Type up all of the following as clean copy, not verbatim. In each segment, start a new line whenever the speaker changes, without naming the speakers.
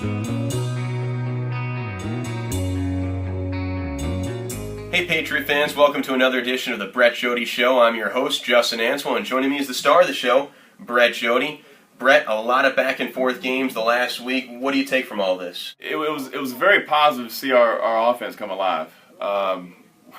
Hey Patriot fans, welcome to another edition of the Brett Jodie Show. I'm your host, Justin Answell, and joining me is the star of the show, Brett Jodie. Brett, a lot of back and forth games the last week. What do you take from all this?
It was very positive to see our offense come alive.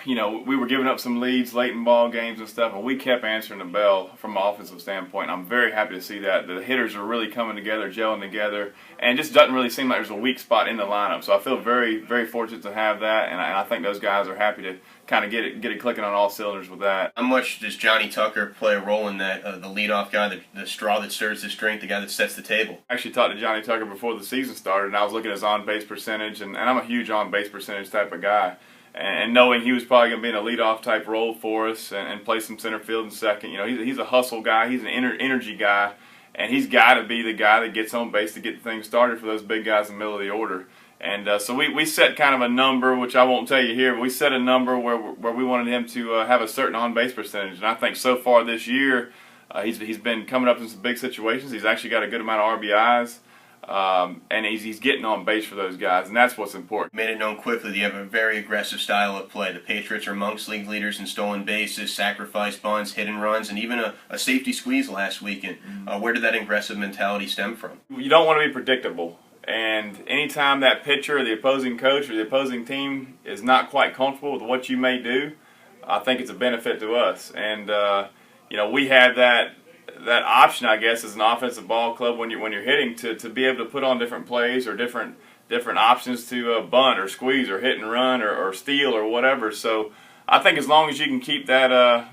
We were giving up some leads late in ball games and stuff, and we kept answering the bell from an offensive standpoint. I'm very happy to see that. The hitters are really coming together, gelling together, and it just doesn't really seem like there's a weak spot in the lineup. So I feel very, very fortunate to have that, and I think those guys are happy to kind of get it clicking on all cylinders with that.
How much does Johnny Tucker play a role in that? The leadoff guy, the straw that stirs the drink, the guy that sets the table?
I actually talked to Johnny Tucker before the season started, and I was looking at his on-base percentage, and I'm a huge on-base percentage type of guy. And knowing he was probably going to be in a leadoff type role for us and play some center field in second, he's a hustle guy, he's an energy guy, and he's got to be the guy that gets on base to get things started for those big guys in the middle of the order. And so we set kind of a number, which I won't tell you here, but we set a number where we wanted him to have a certain on-base percentage. And I think so far this year, he's been coming up in some big situations. He's actually got a good amount of RBIs. And he's getting on base for those guys, and that's what's important.
Made it known quickly that you have a very aggressive style of play. The Patriots are amongst league leaders in stolen bases, sacrifice bunts, hit and runs, and even a safety squeeze last weekend. Where did that aggressive mentality stem from?
You don't want to be predictable, and anytime that pitcher or the opposing coach or the opposing team is not quite comfortable with what you may do, I think it's a benefit to us. And we had that option, I guess, as an offensive ball club when you're hitting to be able to put on different plays or different options to bunt or squeeze or hit and run or steal or whatever. So I think as long as you can keep that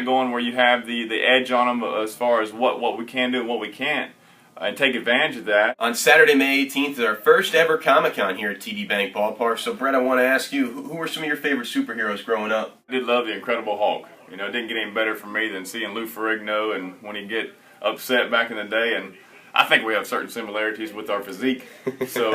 going where you have the edge on them as far as what we can do and what we can't, and take advantage of that.
On Saturday, May 18th is our first ever Comic-Con here at TD Bank Ballpark. So Brett, I want to ask you, who were some of your favorite superheroes growing up?
I did love the Incredible Hulk. It didn't get any better for me than seeing Lou Ferrigno and when he'd get upset back in the day. And I think we have certain similarities with our physique. So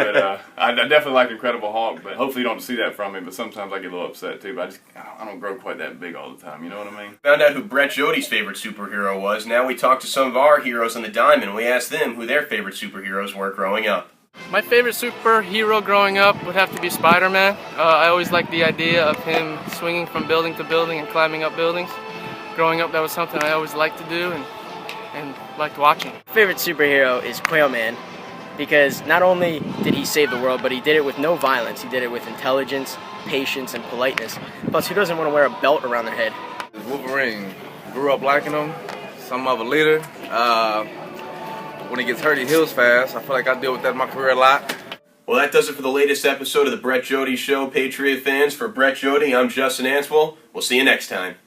I definitely like Incredible Hulk, but hopefully you don't see that from me. But sometimes I get a little upset too. But I don't grow quite that big all the time. You know what I mean?
Found out who Brett Jodie's favorite superhero was. Now we talked to some of our heroes on the diamond. We asked them who their favorite superheroes were growing up.
My favorite superhero growing up would have to be Spider-Man. I always liked the idea of him swinging from building to building and climbing up buildings. Growing up, that was something I always liked to do and liked watching.
Favorite superhero is Quail Man, because not only did he save the world, but he did it with no violence. He did it with intelligence, patience, and politeness. Plus, who doesn't want to wear a belt around their head?
Wolverine. Grew up liking him, some of a leader. When he gets hurt, he heals fast. I feel like I deal with that in my career a lot.
Well, that does it for the latest episode of the Brett Jodie Show, Patriot fans. For Brett Jodie, I'm Justin Answell. We'll see you next time.